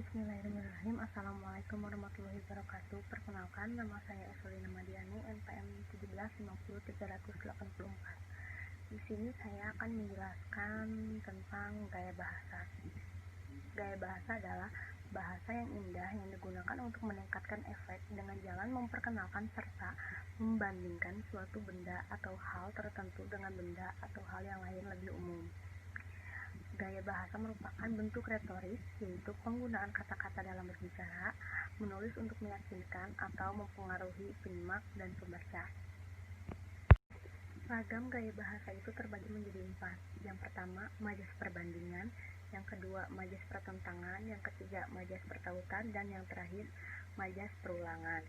Bismillahirrahmanirrahim. Assalamualaikum warahmatullahi wabarakatuh. Perkenalkan, nama saya Evelina Madiani, NPM 1750384. Di sini saya akan menjelaskan tentang gaya bahasa. Gaya bahasa adalah bahasa yang indah yang digunakan untuk meningkatkan efek dengan jalan memperkenalkan serta membandingkan suatu benda atau hal tertentu dengan benda atau hal yang lain lebih umum. Gaya bahasa merupakan bentuk retoris, yaitu penggunaan kata-kata dalam berbicara, menulis untuk meyakinkan atau mempengaruhi penyimak dan pembaca. Ragam gaya bahasa itu terbagi menjadi 4. Yang pertama, majas perbandingan. Yang kedua, majas pertentangan. Yang ketiga, majas pertautan. Dan yang terakhir, majas perulangan.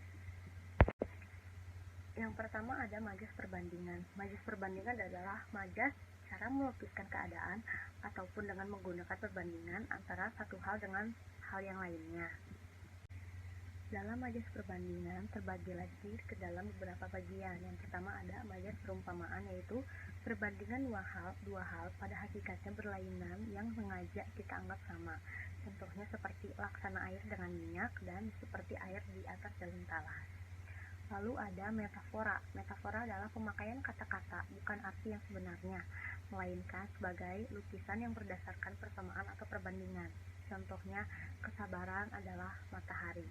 Yang pertama ada majas perbandingan. Majas perbandingan adalah majas cara melukiskan keadaan ataupun dengan menggunakan perbandingan antara satu hal dengan hal yang lainnya. Dalam majas perbandingan terbagi lagi ke dalam beberapa bagian. Yang pertama ada majas perumpamaan, yaitu perbandingan dua hal pada hakikatnya berlainan yang sengaja kita anggap sama. Contohnya seperti laksana air dengan minyak dan seperti air di atas daun talas. Lalu ada metafora. Metafora adalah pemakaian kata-kata bukan arti yang sebenarnya, melainkan sebagai lukisan yang berdasarkan persamaan atau perbandingan. Contohnya, kesabaran adalah matahari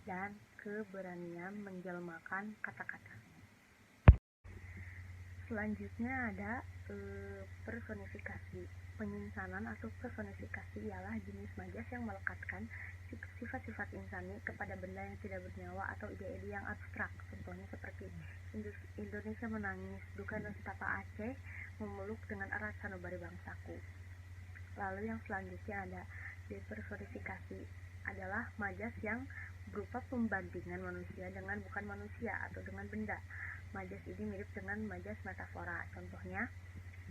dan keberanian menjelmakan kata-kata. Selanjutnya ada personifikasi. Penginsanan atau personifikasi ialah jenis majas yang melekatkan sifat-sifat insani kepada benda yang tidak bernyawa atau ide-ide yang abstrak. Contohnya seperti Indonesia menangis, duka Nusantara Aceh memeluk dengan erat sanubari bangsaku. Lalu yang selanjutnya ada depersonifikasi, adalah majas yang berupa pembandingan manusia dengan bukan manusia atau dengan benda. Majas ini mirip dengan majas metafora. Contohnya,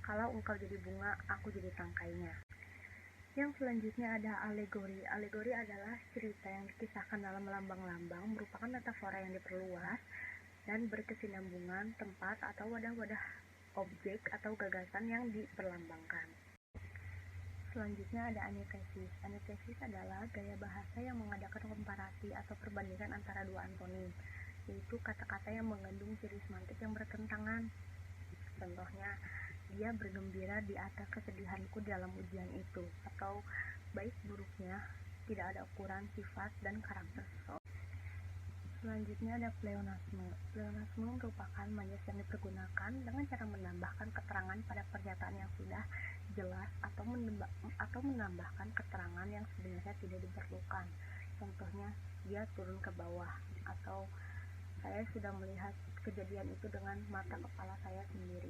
kalau engkau jadi bunga, aku jadi tangkainya. Yang selanjutnya ada alegori. Alegori adalah cerita yang dikisahkan dalam lambang-lambang, merupakan metafora yang diperluas dan berkesinambungan tempat atau wadah-wadah objek atau gagasan yang diperlambangkan. Selanjutnya ada anitesis. Anitesis adalah gaya bahasa yang mengadakan komparasi atau perbandingan antara dua antonim, yaitu kata-kata yang mengandung ciri semantik yang bertentangan. Contohnya, dia bergembira di atas kesedihanku dalam ujian itu, atau baik buruknya tidak ada ukuran sifat dan karakter seseorang. Selanjutnya ada pleonasme. Pleonasme merupakan majas yang dipergunakan dengan cara menambahkan keterangan pada pernyataan yang sudah jelas atau menambahkan keterangan yang sebenarnya tidak diperlukan. Contohnya, dia turun ke bawah, atau saya sudah melihat kejadian itu dengan mata kepala saya sendiri.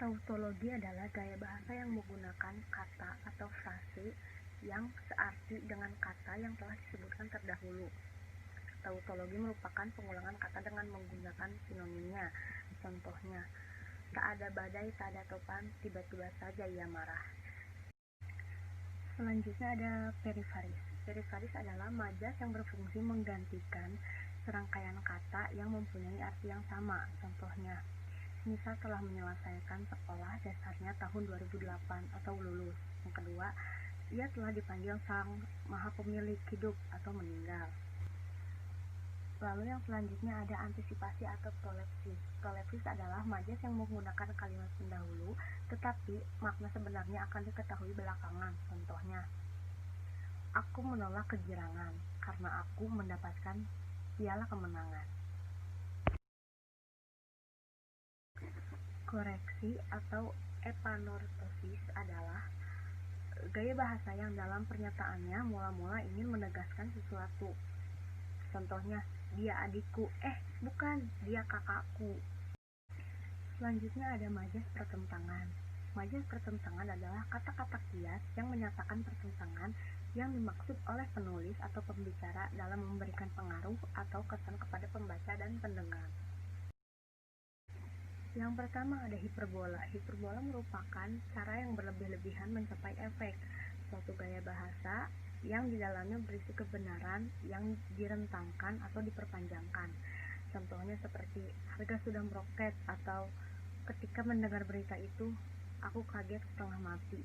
Tautologi adalah gaya bahasa yang menggunakan kata atau frase yang searti dengan kata yang telah disebutkan terdahulu. Tautologi merupakan pengulangan kata dengan menggunakan sinonimnya. Contohnya, tak ada badai, tak ada topan, tiba-tiba saja ia marah. Selanjutnya ada perifaris. Perifaris adalah majas yang berfungsi menggantikan serangkaian kata yang mempunyai arti yang sama. Contohnya, misal telah menyelesaikan sekolah dasarnya tahun 2008 atau lulus. Yang kedua, ia telah dipanggil sang maha pemilik hidup atau meninggal. Lalu yang selanjutnya ada antisipasi atau prolepsis. Prolepsis adalah majas yang menggunakan kalimat pendahulu, tetapi makna sebenarnya akan diketahui belakangan. Contohnya, aku menolak kegirangan karena aku mendapatkan piala kemenangan. Koreksi atau epanortosis adalah gaya bahasa yang dalam pernyataannya mula-mula ingin menegaskan sesuatu. Contohnya, dia adikku, bukan, dia kakakku. Selanjutnya ada majas pertentangan. Majas pertentangan adalah kata-kata kias yang menyatakan pertentangan yang dimaksud oleh penulis atau pembicara dalam memberikan pengaruh atau kesan kepada pembaca dan pendengar. Yang pertama ada hiperbola. Hiperbola merupakan cara yang berlebih-lebihan mencapai efek. Suatu gaya bahasa yang di dalamnya berisi kebenaran yang direntangkan atau diperpanjangkan. Contohnya seperti harga sudah meroket, atau ketika mendengar berita itu, aku kaget setengah mati.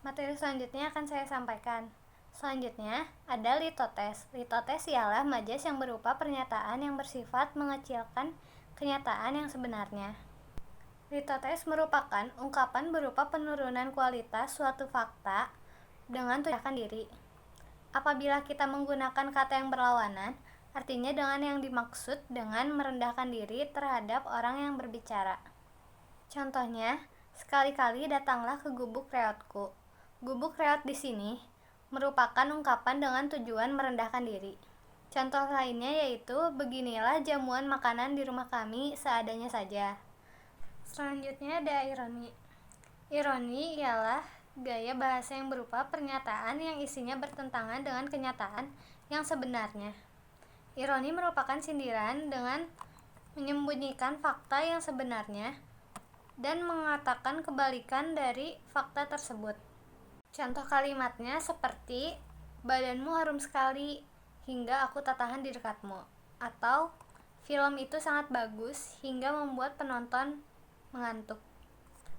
Materi selanjutnya akan saya sampaikan. Selanjutnya ada litotes. Litotes ialah majas yang berupa pernyataan yang bersifat mengecilkan kenyataan yang sebenarnya. Litotes merupakan ungkapan berupa penurunan kualitas suatu fakta dengan tujuan diri. Apabila kita menggunakan kata yang berlawanan, artinya dengan yang dimaksud dengan merendahkan diri terhadap orang yang berbicara. Contohnya, sekali-kali datanglah ke gubuk reotku. Gubuk reot di sini merupakan ungkapan dengan tujuan merendahkan diri. Contoh lainnya yaitu, beginilah jamuan makanan di rumah kami seadanya saja. Selanjutnya ada ironi. Ironi ialah gaya bahasa yang berupa pernyataan yang isinya bertentangan dengan kenyataan yang sebenarnya. Ironi merupakan sindiran dengan menyembunyikan fakta yang sebenarnya dan mengatakan kebalikan dari fakta tersebut. Contoh kalimatnya seperti, badanmu harum sekali hingga aku tak tahan di dekatmu, atau film itu sangat bagus hingga membuat penonton mengantuk.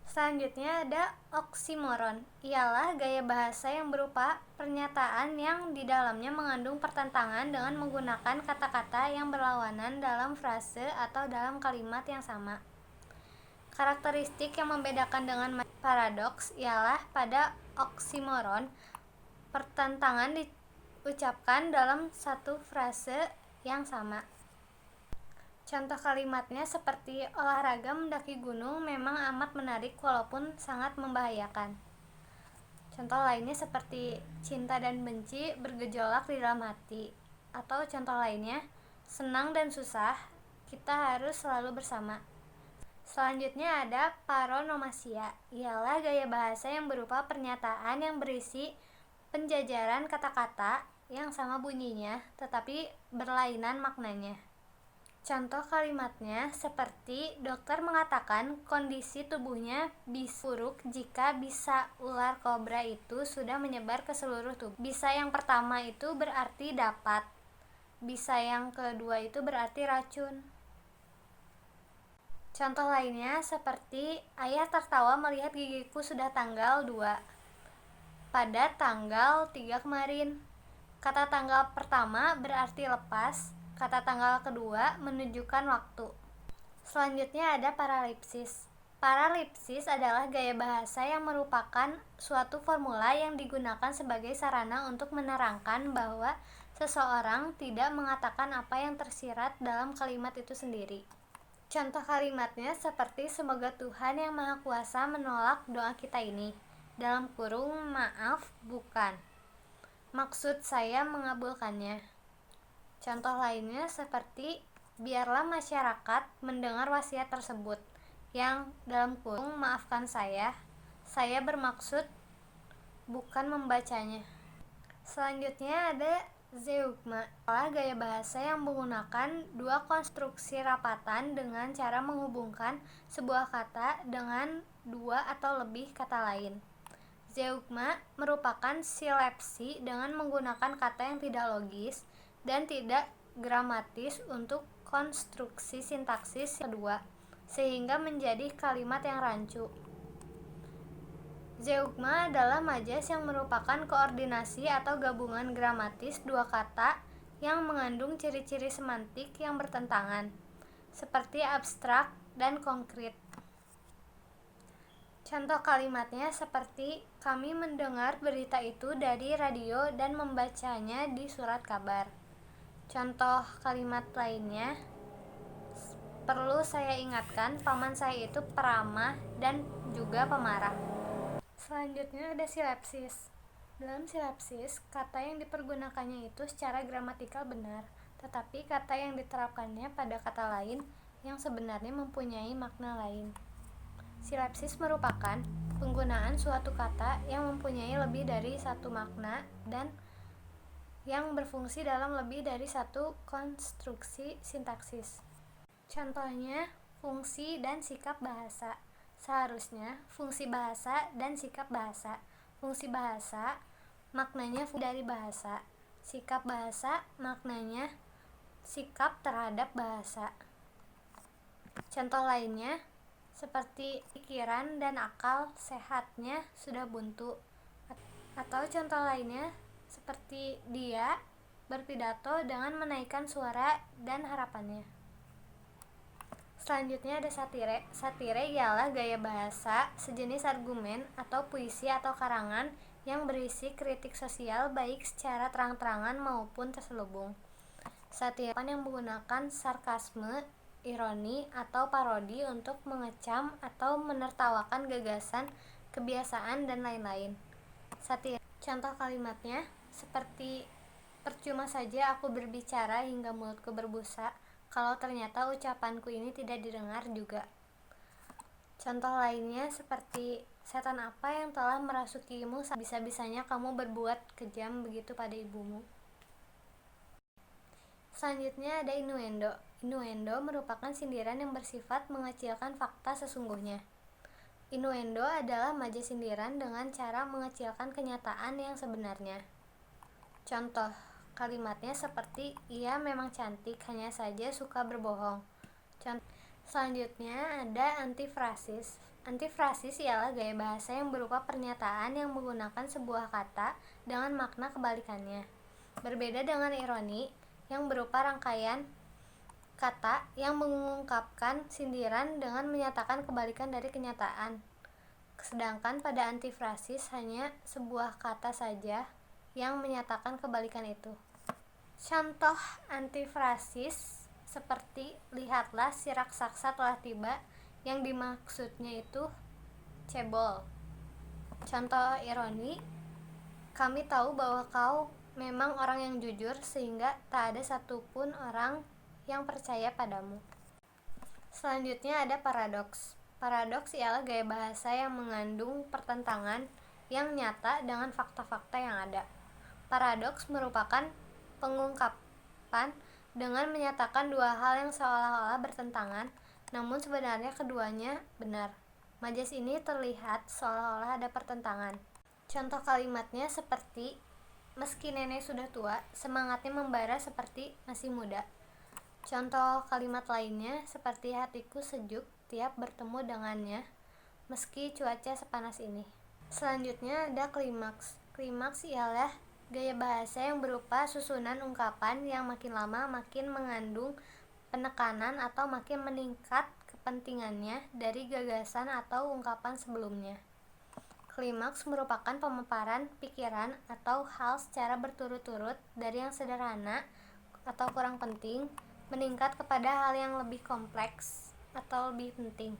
Selanjutnya ada oksimoron, ialah gaya bahasa yang berupa pernyataan yang di dalamnya mengandung pertentangan dengan menggunakan kata-kata yang berlawanan dalam frase atau dalam kalimat yang sama. Karakteristik yang membedakan dengan paradoks ialah pada oksimoron, pertentangan diucapkan dalam satu frase yang sama. Contoh kalimatnya seperti, olahraga mendaki gunung memang amat menarik walaupun sangat membahayakan. Contoh lainnya seperti, cinta dan benci bergejolak di dalam hati. Atau contoh lainnya, senang dan susah, kita harus selalu bersama. Selanjutnya ada paronomasia, ialah gaya bahasa yang berupa pernyataan yang berisi penjajaran kata-kata yang sama bunyinya tetapi berlainan maknanya. Contoh kalimatnya seperti, dokter mengatakan kondisi tubuhnya bisa buruk jika bisa ular kobra itu sudah menyebar ke seluruh tubuh. Bisa yang pertama itu berarti dapat, bisa yang kedua itu berarti racun. Contoh lainnya seperti, ayah tertawa melihat gigiku sudah tanggal 2 pada tanggal 3 kemarin. Kata tanggal pertama berarti lepas, kata tanggal kedua menunjukkan waktu. Selanjutnya ada paralipsis. Paralipsis adalah gaya bahasa yang merupakan suatu formula yang digunakan sebagai sarana untuk menerangkan bahwa seseorang tidak mengatakan apa yang tersirat dalam kalimat itu sendiri. Contoh kalimatnya seperti, semoga Tuhan yang Maha Kuasa menolak doa kita ini. Dalam kurung, maaf, bukan. Maksud saya mengabulkannya. Contoh lainnya seperti, biarlah masyarakat mendengar wasiat tersebut. Yang dalam kurung, maafkan saya bermaksud bukan membacanya. Selanjutnya ada zeugma, adalah gaya bahasa yang menggunakan dua konstruksi rapatan dengan cara menghubungkan sebuah kata dengan dua atau lebih kata lain. Zeugma merupakan silepsi dengan menggunakan kata yang tidak logis dan tidak gramatis untuk konstruksi sintaksis kedua, sehingga menjadi kalimat yang rancu. Zeugma adalah majas yang merupakan koordinasi atau gabungan gramatis dua kata yang mengandung ciri-ciri semantik yang bertentangan, seperti abstrak dan konkret. Contoh kalimatnya seperti, kami mendengar berita itu dari radio dan membacanya di surat kabar. Contoh kalimat lainnya, perlu saya ingatkan, paman saya itu peramah dan juga pemarah. Selanjutnya ada silepsis. Dalam silepsis, kata yang dipergunakannya itu secara gramatikal benar, tetapi kata yang diterapkannya pada kata lain yang sebenarnya mempunyai makna lain. Silepsis merupakan penggunaan suatu kata yang mempunyai lebih dari satu makna dan yang berfungsi dalam lebih dari satu konstruksi sintaksis. Contohnya, fungsi dan sikap bahasa. Seharusnya fungsi bahasa dan sikap bahasa. Fungsi bahasa maknanya dari bahasa. Sikap bahasa maknanya sikap terhadap bahasa. Contoh lainnya seperti pikiran dan akal sehatnya sudah buntu, Atau contoh lainnya seperti dia berpidato dengan menaikkan suara dan harapannya. Selanjutnya ada satire. Satire ialah gaya bahasa, sejenis argumen atau puisi atau karangan yang berisi kritik sosial baik secara terang-terangan maupun terselubung. Satire yang menggunakan sarkasme, ironi, atau parodi untuk mengecam atau menertawakan gagasan, kebiasaan, dan lain-lain. Satire. Contoh kalimatnya seperti percuma saja aku berbicara hingga mulutku berbusa kalau ternyata ucapanku ini tidak didengar juga. Contoh lainnya seperti setan apa yang telah merasukimu bisa-bisanya kamu berbuat kejam begitu pada ibumu. Selanjutnya ada innuendo. Innuendo merupakan sindiran yang bersifat mengecilkan fakta sesungguhnya. Innuendo adalah maja sindiran dengan cara mengecilkan kenyataan yang sebenarnya. Contoh kalimatnya seperti ia memang cantik, hanya saja suka berbohong. Selanjutnya ada antifrasis. Antifrasis ialah gaya bahasa yang berupa pernyataan yang menggunakan sebuah kata dengan makna kebalikannya. Berbeda dengan ironi yang berupa rangkaian kata yang mengungkapkan sindiran dengan menyatakan kebalikan dari kenyataan. Sedangkan pada antifrasis hanya sebuah kata saja yang menyatakan kebalikan itu. Contoh antifrasis seperti lihatlah si raksasa telah tiba, yang dimaksudnya itu cebol. Contoh ironi, kami tahu bahwa kau memang orang yang jujur sehingga tak ada satupun orang yang percaya padamu. Selanjutnya ada paradoks. Paradoks ialah gaya bahasa yang mengandung pertentangan yang nyata dengan fakta-fakta yang ada. Paradoks merupakan pengungkapan dengan menyatakan dua hal yang seolah-olah bertentangan, namun sebenarnya keduanya benar. Majas ini terlihat seolah-olah ada pertentangan. Contoh kalimatnya seperti meski nenek sudah tua, semangatnya membara seperti masih muda. Contoh kalimat lainnya seperti hatiku sejuk tiap bertemu dengannya, meski cuaca sepanas ini. Selanjutnya ada klimaks. Klimaks ialah gaya bahasa yang berupa susunan ungkapan yang makin lama makin mengandung penekanan atau makin meningkat kepentingannya dari gagasan atau ungkapan sebelumnya. Klimaks merupakan pemaparan pikiran atau hal secara berturut-turut dari yang sederhana atau kurang penting meningkat kepada hal yang lebih kompleks atau lebih penting.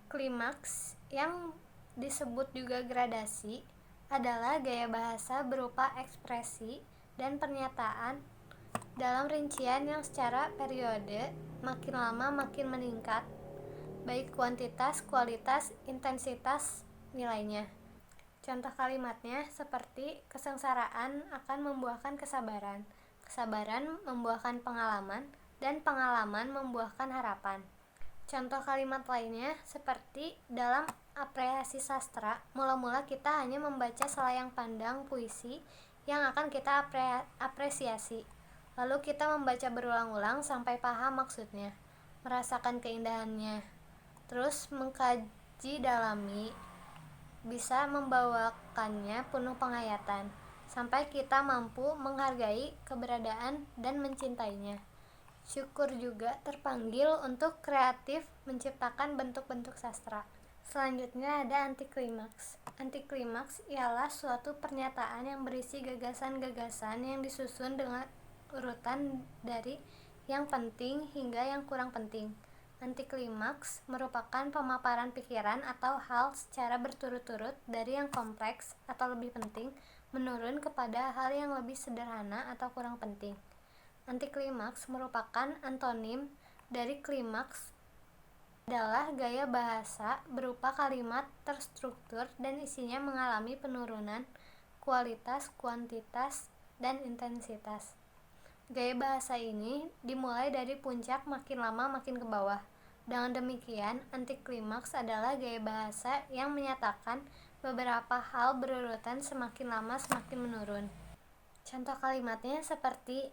Klimaks yang disebut juga gradasi adalah gaya bahasa berupa ekspresi dan pernyataan dalam rincian yang secara periode makin lama makin meningkat, baik kuantitas, kualitas, intensitas nilainya. Contoh kalimatnya seperti kesengsaraan akan membuahkan kesabaran, kesabaran membuahkan pengalaman, dan pengalaman membuahkan harapan. Contoh kalimat lainnya seperti dalam apresiasi sastra, mula-mula kita hanya membaca selayang pandang puisi yang akan kita apresiasi. Lalu kita membaca berulang-ulang sampai paham maksudnya, merasakan keindahannya, terus mengkaji dalami, bisa membawakannya penuh penghayatan, sampai kita mampu menghargai keberadaan dan mencintainya. Syukur juga terpanggil untuk kreatif menciptakan bentuk-bentuk sastra. Selanjutnya ada antiklimaks. Antiklimaks ialah suatu pernyataan yang berisi gagasan-gagasan yang disusun dengan urutan dari yang penting hingga yang kurang penting. Antiklimaks merupakan pemaparan pikiran atau hal secara berturut-turut dari yang kompleks atau lebih penting menurun kepada hal yang lebih sederhana atau kurang penting. Antiklimaks merupakan antonim dari klimaks, adalah gaya bahasa berupa kalimat terstruktur dan isinya mengalami penurunan kualitas, kuantitas, dan intensitas. Gaya bahasa ini dimulai dari puncak makin lama makin ke bawah. Dengan demikian, antiklimaks adalah gaya bahasa yang menyatakan beberapa hal berurutan semakin lama semakin menurun. Contoh kalimatnya seperti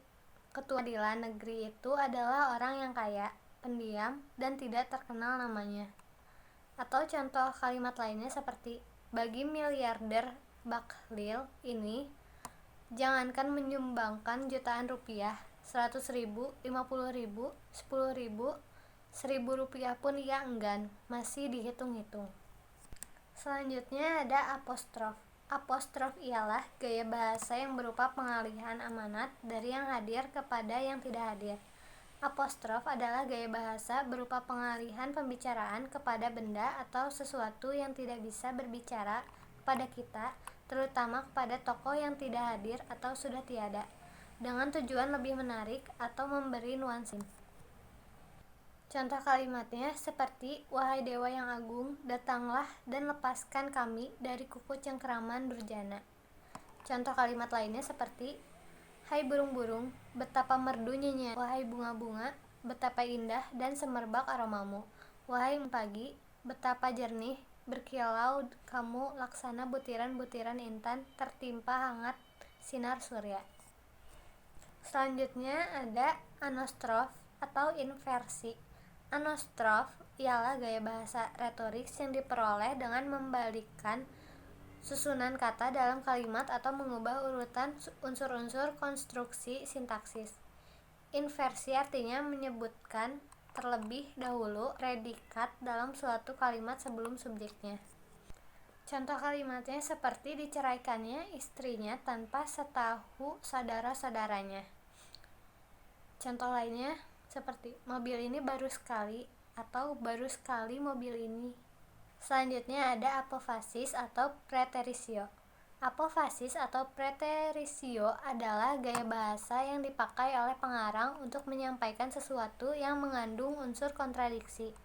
ketua pengadilan negeri itu adalah orang yang kaya, pendiam, dan tidak terkenal namanya. Atau contoh kalimat lainnya seperti bagi miliarder bakhil ini jangankan menyumbangkan jutaan rupiah, 100.000, 50.000, 10.000, 1.000 rupiah pun ia enggan, masih dihitung-hitung. Selanjutnya ada apostrof. Apostrof ialah gaya bahasa yang berupa pengalihan amanat dari yang hadir kepada yang tidak hadir. Apostrof adalah gaya bahasa berupa pengalihan pembicaraan kepada benda atau sesuatu yang tidak bisa berbicara kepada kita, terutama kepada tokoh yang tidak hadir atau sudah tiada, dengan tujuan lebih menarik atau memberi nuansa. Contoh kalimatnya seperti, wahai dewa yang agung, datanglah dan lepaskan kami dari kuku cengkeraman durjana. Contoh kalimat lainnya seperti, hai burung-burung, betapa merdu nyanyian. Wahai bunga-bunga, betapa indah dan semerbak aromamu. Wahai pagi, betapa jernih berkilau kamu laksana butiran-butiran intan tertimpa hangat sinar surya. Selanjutnya ada anostrof atau inversi. Anostrof ialah gaya bahasa retorik yang diperoleh dengan membalikkan susunan kata dalam kalimat atau mengubah urutan unsur-unsur konstruksi sintaksis. Inversi artinya menyebutkan terlebih dahulu predikat dalam suatu kalimat sebelum subjeknya. Contoh kalimatnya seperti diceraikannya istrinya tanpa setahu saudara-saudaranya. Contoh lainnya seperti mobil ini baru sekali atau baru sekali mobil ini. Selanjutnya ada apofasis atau preterisio. Apofasis atau preterisio adalah gaya bahasa yang dipakai oleh pengarang untuk menyampaikan sesuatu yang mengandung unsur kontradiksi.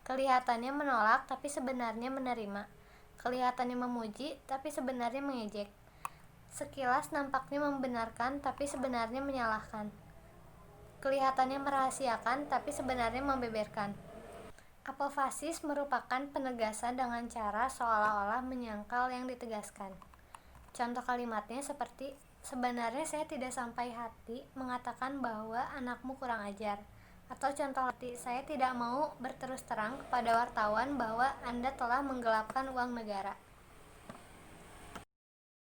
Kelihatannya menolak tapi sebenarnya menerima. Kelihatannya memuji tapi sebenarnya mengejek. Sekilas nampaknya membenarkan tapi sebenarnya menyalahkan. Kelihatannya merahasiakan tapi sebenarnya membeberkan. Apofasis merupakan penegasan dengan cara seolah-olah menyangkal yang ditegaskan. Contoh kalimatnya seperti, sebenarnya saya tidak sampai hati mengatakan bahwa anakmu kurang ajar. Atau contoh hati, saya tidak mau berterus terang kepada wartawan bahwa Anda telah menggelapkan uang negara.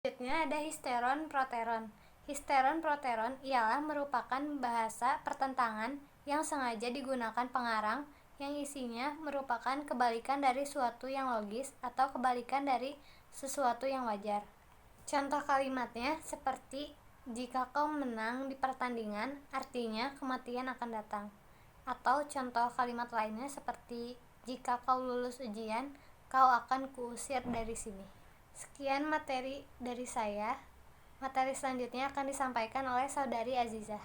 Selanjutnya ada histeron proteron. Histeron proteron ialah merupakan bahasa pertentangan yang sengaja digunakan pengarang yang isinya merupakan kebalikan dari suatu yang logis atau kebalikan dari sesuatu yang wajar. Contoh kalimatnya seperti, jika kau menang di pertandingan, artinya kematian akan datang. Atau contoh kalimat lainnya seperti, jika kau lulus ujian, kau akan kuusir dari sini. Sekian materi dari saya. Materi selanjutnya akan disampaikan oleh Saudari Azizah.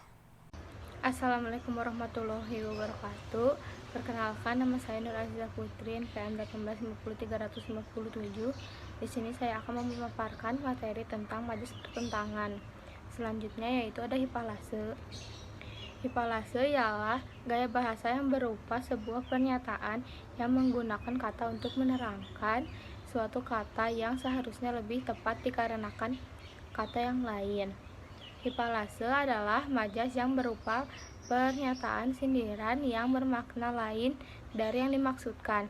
Assalamualaikum warahmatullahi wabarakatuh. Perkenalkan, nama saya Nur Azizah Putri, NPM 1850357. Di sini saya akan memaparkan materi tentang majas pertentangan. Selanjutnya yaitu ada hipalase. Hipalase ialah gaya bahasa yang berupa sebuah pernyataan yang menggunakan kata untuk menerangkan suatu kata yang seharusnya lebih tepat dikarenakan kata yang lain. Hipalase adalah majas yang berupa pernyataan sindiran yang bermakna lain dari yang dimaksudkan.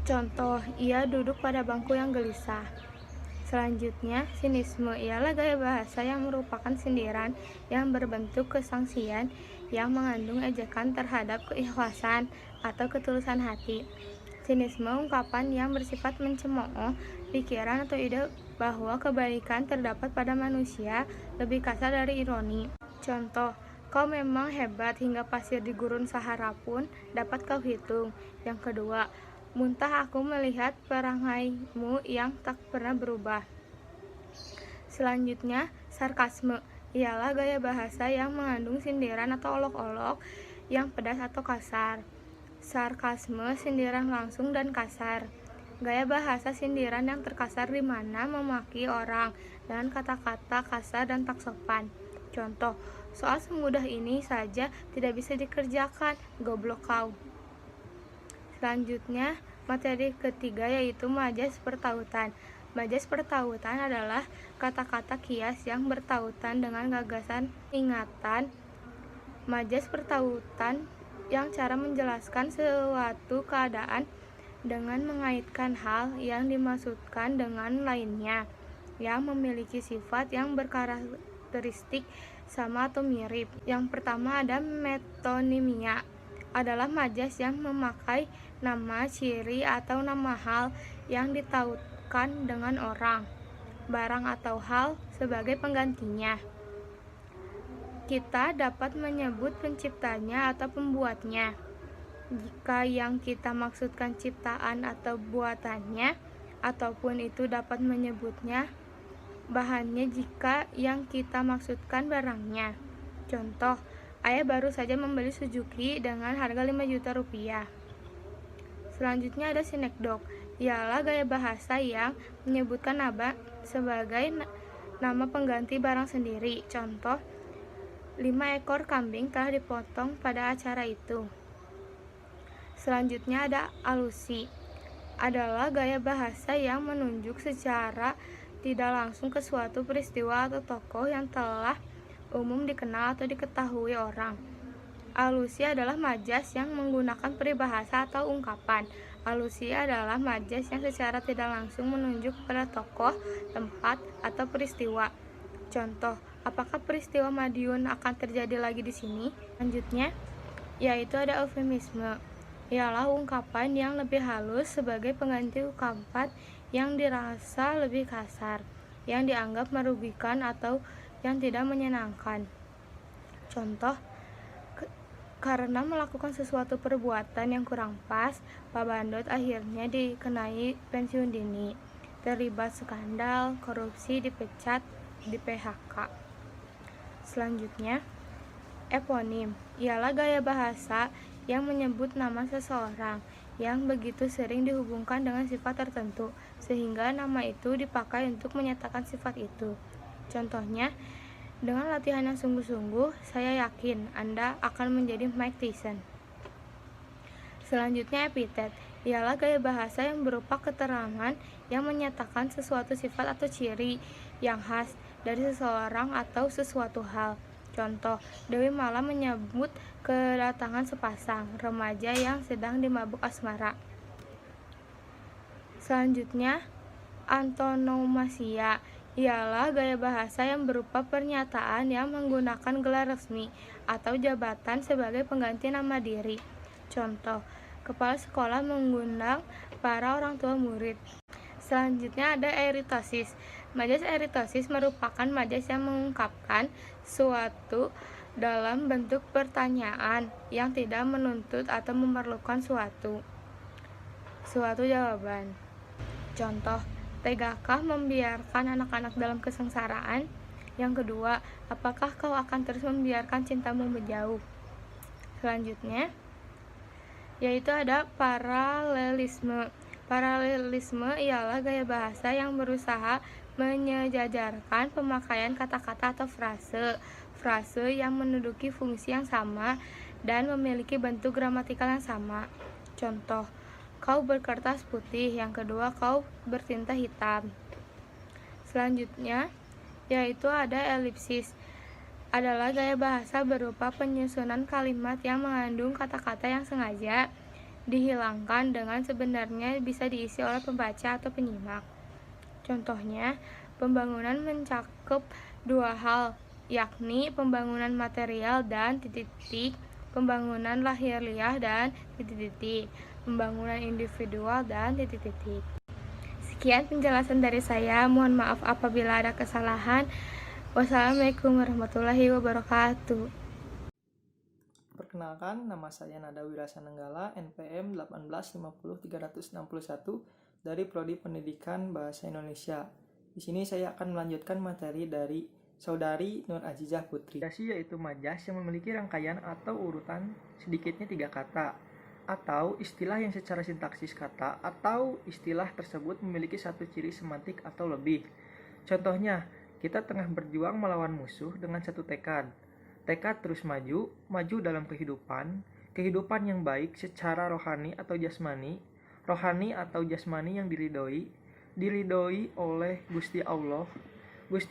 Contoh, ia duduk pada bangku yang gelisah. Selanjutnya, sinisme ialah gaya bahasa yang merupakan sindiran yang berbentuk kesangsian yang mengandung ejekan terhadap keikhlasan atau ketulusan hati. Sinisme ungkapan yang bersifat mencemooh pikiran atau ide bahwa kebaikan terdapat pada manusia, lebih kasar dari ironi. Contoh, kau memang hebat hingga pasir di gurun Sahara pun dapat kau hitung. Yang kedua, muntah aku melihat perangaimu yang tak pernah berubah. Selanjutnya, sarkasme ialah gaya bahasa yang mengandung sindiran atau olok-olok yang pedas atau kasar. Sarkasme sindiran langsung dan kasar. Gaya bahasa sindiran yang terkasar di mana memaki orang dengan kata-kata kasar dan tak sopan. Contoh, soal semudah ini saja tidak bisa dikerjakan, goblok kau. Selanjutnya, materi ketiga yaitu majas pertautan. Majas pertautan adalah kata-kata kias yang bertautan dengan gagasan ingatan. Majas pertautan yang cara menjelaskan suatu keadaan dengan mengaitkan hal yang dimaksudkan dengan lainnya. yang memiliki sifat yang berkarakteristik sama atau mirip. Yang pertama ada metonimia, adalah majas yang memakai nama, ciri, atau nama hal yang ditautkan dengan orang, barang, atau hal sebagai penggantinya. Kita dapat menyebut penciptanya atau pembuatnya. Jika yang kita maksudkan ciptaan atau buatannya, ataupun itu dapat menyebutnya bahannya jika yang kita maksudkan barangnya. Contoh, ayah baru saja membeli Suzuki dengan harga 5 juta rupiah. Selanjutnya ada sinekdok, ialah gaya bahasa yang menyebutkan nama sebagai nama pengganti barang sendiri. Contoh, 5 ekor kambing telah dipotong pada acara itu. Selanjutnya ada alusi, adalah gaya bahasa yang menunjuk secara tidak langsung ke suatu peristiwa atau tokoh yang telah umum dikenal atau diketahui orang. Alusi adalah majas yang menggunakan peribahasa atau ungkapan. Alusi adalah majas yang secara tidak langsung menunjuk pada tokoh, tempat, atau peristiwa. Contoh, apakah peristiwa Madiun akan terjadi lagi di sini? Selanjutnya, yaitu ada eufemisme, ialah ungkapan yang lebih halus sebagai pengganti ungkapan yang dirasa lebih kasar, yang dianggap merugikan atau yang tidak menyenangkan. Contoh, karena melakukan sesuatu perbuatan yang kurang pas, Pak Bandot akhirnya dikenai pensiun dini, terlibat skandal, korupsi, dipecat, di PHK. Selanjutnya, eponim, ialah gaya bahasa yang menyebut nama seseorang yang begitu sering dihubungkan dengan sifat tertentu, sehingga nama itu dipakai untuk menyatakan sifat itu. Contohnya, dengan latihan yang sungguh-sungguh, saya yakin Anda akan menjadi Mike Tyson. Selanjutnya, epitet, ialah gaya bahasa yang berupa keterangan yang menyatakan sesuatu sifat atau ciri yang khas dari seseorang atau sesuatu hal. Contoh, Dewi Mala menyebut kedatangan sepasang remaja yang sedang dimabuk asmara. Selanjutnya, antonomasia, ialah gaya bahasa yang berupa pernyataan yang menggunakan gelar resmi atau jabatan sebagai pengganti nama diri. Contoh, kepala sekolah mengundang para orang tua murid. Selanjutnya ada eritosis. Majas eritosis merupakan majas yang mengungkapkan suatu dalam bentuk pertanyaan yang tidak menuntut atau memerlukan suatu jawaban. Contoh, tegakah membiarkan anak-anak dalam kesengsaraan? Yang kedua, apakah kau akan terus membiarkan cintamu menjauh? Selanjutnya, yaitu ada paralelisme. Paralelisme ialah gaya bahasa yang berusaha menyejajarkan pemakaian kata-kata atau frase yang menduduki fungsi yang sama dan memiliki bentuk gramatikal yang sama. Contoh, kau berkertas putih, yang kedua kau bertinta hitam. Selanjutnya, yaitu ada elipsis, adalah gaya bahasa berupa penyusunan kalimat yang mengandung kata-kata yang sengaja dihilangkan dengan sebenarnya bisa diisi oleh pembaca atau penyimak. Contohnya, pembangunan mencakup dua hal, yakni pembangunan material dan titik-titik, pembangunan lahiriah dan titik-titik, pembangunan individual dan titik-titik. Sekian penjelasan dari saya, mohon maaf apabila ada kesalahan. Wassalamualaikum warahmatullahi wabarakatuh. Perkenalkan, nama saya Nada Wirasanenggala, NPM 1850361 dari Prodi Pendidikan Bahasa Indonesia. Di sini saya akan melanjutkan materi dari Saudari Nur Azizah Putri. Yaitu majas yang memiliki rangkaian atau urutan sedikitnya 3 kata, atau istilah yang secara sintaksis kata atau istilah tersebut memiliki satu ciri semantik atau lebih. Contohnya, kita tengah berjuang melawan musuh dengan satu tekad. Tekad terus maju dalam kehidupan yang baik secara rohani atau jasmani yang diridhoi oleh Gusti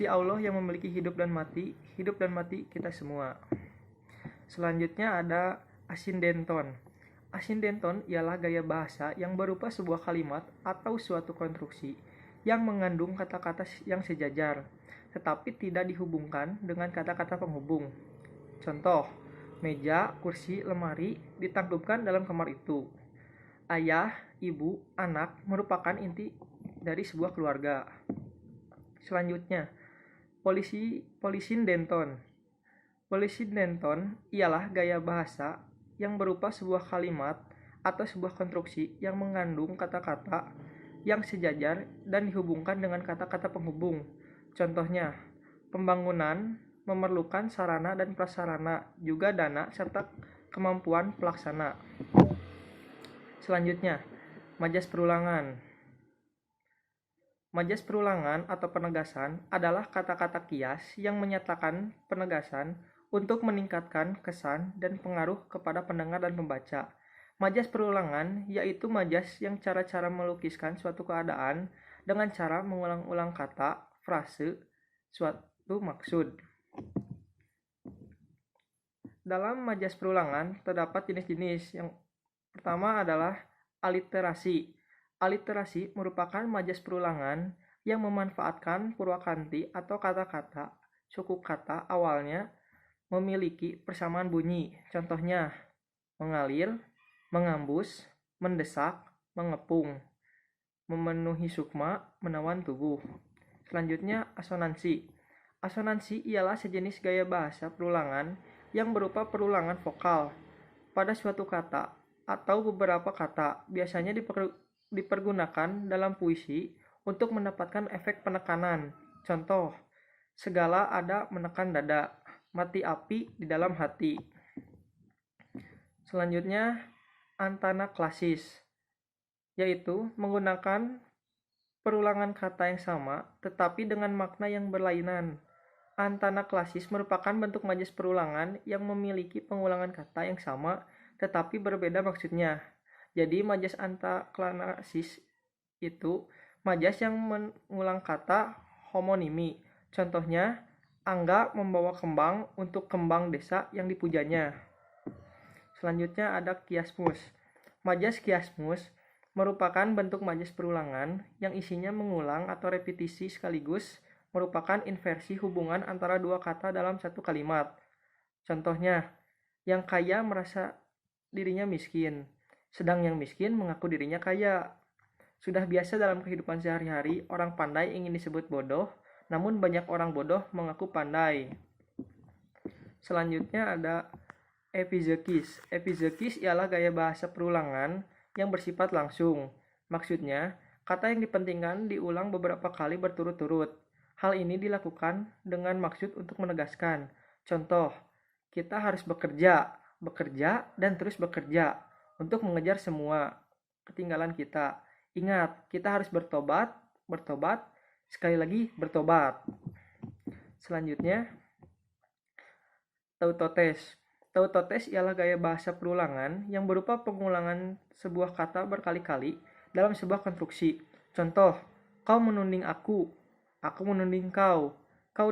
Allah yang memiliki hidup dan mati kita semua. Selanjutnya ada asindenton. Asindenton ialah gaya bahasa yang berupa sebuah kalimat atau suatu konstruksi yang mengandung kata-kata yang sejajar, tetapi tidak dihubungkan dengan kata-kata penghubung. Contoh, meja, kursi, lemari ditangkupkan dalam kamar itu. Ayah, ibu, anak merupakan inti dari sebuah keluarga. Selanjutnya, polisindenton. Polisindenton ialah gaya bahasa yang berupa sebuah kalimat atau sebuah konstruksi yang mengandung kata-kata yang sejajar dan dihubungkan dengan kata-kata penghubung. Contohnya, pembangunan memerlukan sarana dan prasarana, juga dana serta kemampuan pelaksana. Selanjutnya, majas perulangan. Majas perulangan atau penegasan adalah kata-kata kias yang menyatakan penegasan untuk meningkatkan kesan dan pengaruh kepada pendengar dan pembaca. Majas perulangan yaitu majas yang cara-cara melukiskan suatu keadaan dengan cara mengulang-ulang kata, frase, suatu maksud. Dalam majas perulangan terdapat jenis-jenis. Yang pertama adalah aliterasi. Aliterasi merupakan majas perulangan yang memanfaatkan purwakanti atau kata-kata, suku kata awalnya memiliki persamaan bunyi. Contohnya, mengalir, mengambus, mendesak, mengepung, memenuhi sukma, menawan tubuh. Selanjutnya, asonansi. Asonansi ialah sejenis gaya bahasa perulangan yang berupa perulangan vokal pada suatu kata atau beberapa kata, biasanya dipergunakan dalam puisi untuk mendapatkan efek penekanan. Contoh, segala ada menekan dada, mati api di dalam hati. Selanjutnya, antanaklasis, yaitu menggunakan perulangan kata yang sama tetapi dengan makna yang berlainan. Antanaklasis merupakan bentuk majas perulangan yang memiliki pengulangan kata yang sama tetapi berbeda maksudnya. Jadi majas antanaklasis itu majas yang mengulang kata homonimi. Contohnya, Angga membawa kembang untuk kembang desa yang dipujanya. Selanjutnya ada kiasmus. Majas kiasmus merupakan bentuk majas perulangan yang isinya mengulang atau repetisi sekaligus merupakan inversi hubungan antara dua kata dalam satu kalimat. Contohnya, yang kaya merasa dirinya miskin, sedang yang miskin mengaku dirinya kaya. Sudah biasa dalam kehidupan sehari-hari, orang pandai ingin disebut bodoh, namun banyak orang bodoh mengaku pandai. Selanjutnya ada epizekis. Epizekis ialah gaya bahasa perulangan yang bersifat langsung. Maksudnya, kata yang dipentingkan diulang beberapa kali berturut-turut. Hal ini dilakukan dengan maksud untuk menegaskan. Contoh, kita harus bekerja, dan terus bekerja untuk mengejar semua ketinggalan kita. Ingat, kita harus bertobat, sekali lagi bertobat. Selanjutnya, tautotes. Tautotes ialah gaya bahasa perulangan yang berupa pengulangan sebuah kata berkali-kali dalam sebuah konstruksi. Contoh, kau menunding aku menunding kau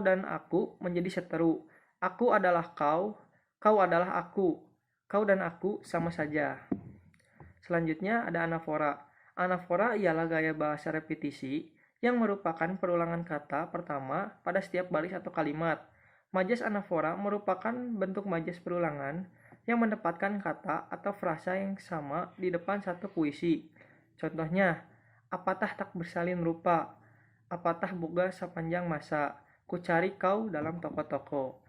dan aku menjadi seteru. Aku adalah kau adalah aku, kau dan aku sama saja. Selanjutnya ada anafora. Anafora ialah gaya bahasa repetisi yang merupakan perulangan kata pertama pada setiap baris atau kalimat. Majas anafora merupakan bentuk majas perulangan yang mendapatkan kata atau frasa yang sama di depan satu puisi. Contohnya, apatah tak bersalin rupa, apatah boga sepanjang masa, ku cari kau dalam toko-toko.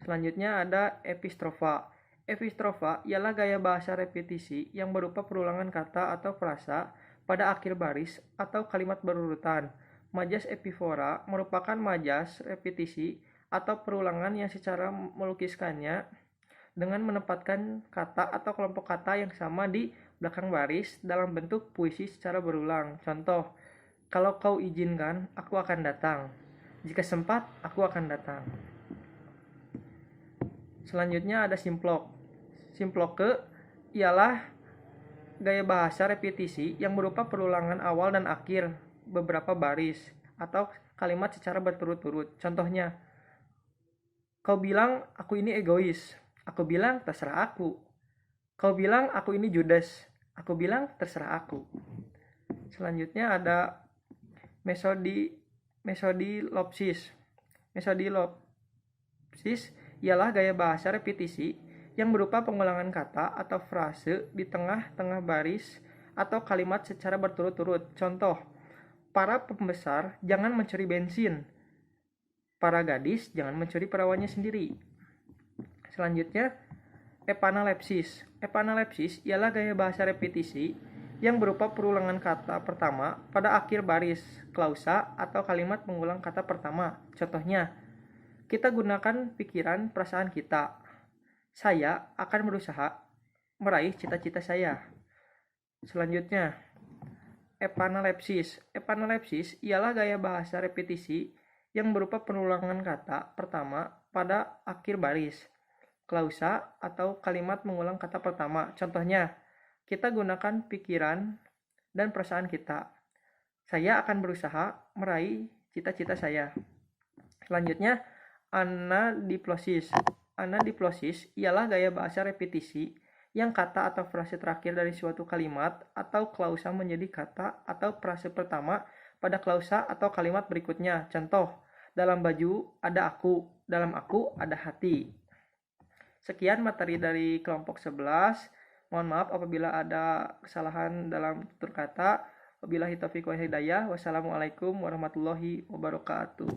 Selanjutnya ada epistrofa. Epistrofa ialah gaya bahasa repetisi yang berupa perulangan kata atau frasa pada akhir baris atau kalimat berurutan. Majas epifora merupakan majas repetisi atau perulangan yang secara melukiskannya dengan menempatkan kata atau kelompok kata yang sama di belakang baris dalam bentuk puisi secara berulang. Contoh, kalau kau izinkan, aku akan datang. Jika sempat, aku akan datang. Selanjutnya ada simplok. Simploke ialah gaya bahasa repetisi yang berupa perulangan awal dan akhir beberapa baris atau kalimat secara berturut-turut. Contohnya, kau bilang aku ini egois. Aku bilang terserah aku. Kau bilang aku ini judes. Aku bilang terserah aku. Selanjutnya ada Mesodilopsis. Mesodilopsis ialah gaya bahasa repetisi yang berupa pengulangan kata atau frase di tengah-tengah baris atau kalimat secara berturut-turut. Contoh, para pembesar jangan mencuri bensin. Para gadis jangan mencuri perawannya sendiri. Selanjutnya, epanalepsis. Epanalepsis ialah gaya bahasa repetisi yang berupa perulangan kata pertama pada akhir baris, klausa, atau kalimat pengulang kata pertama. Contohnya, kita gunakan pikiran perasaan kita. Saya akan berusaha meraih cita-cita saya. Selanjutnya, epanalepsis. Epanalepsis ialah gaya bahasa repetisi yang berupa perulangan kata pertama pada akhir baris, klausa, atau kalimat mengulang kata pertama. Contohnya, kita gunakan pikiran dan perasaan kita. Saya akan berusaha meraih cita-cita saya. Selanjutnya, anadiplosis. Anadiplosis ialah gaya bahasa repetisi yang kata atau frase terakhir dari suatu kalimat atau klausa menjadi kata atau frase pertama pada klausa atau kalimat berikutnya. Contoh, dalam baju ada aku, dalam aku ada hati. Sekian materi dari kelompok 11. Mohon maaf apabila ada kesalahan dalam tutur kata. Wabillahi taufiq wal hidayah. Wassalamualaikum warahmatullahi wabarakatuh.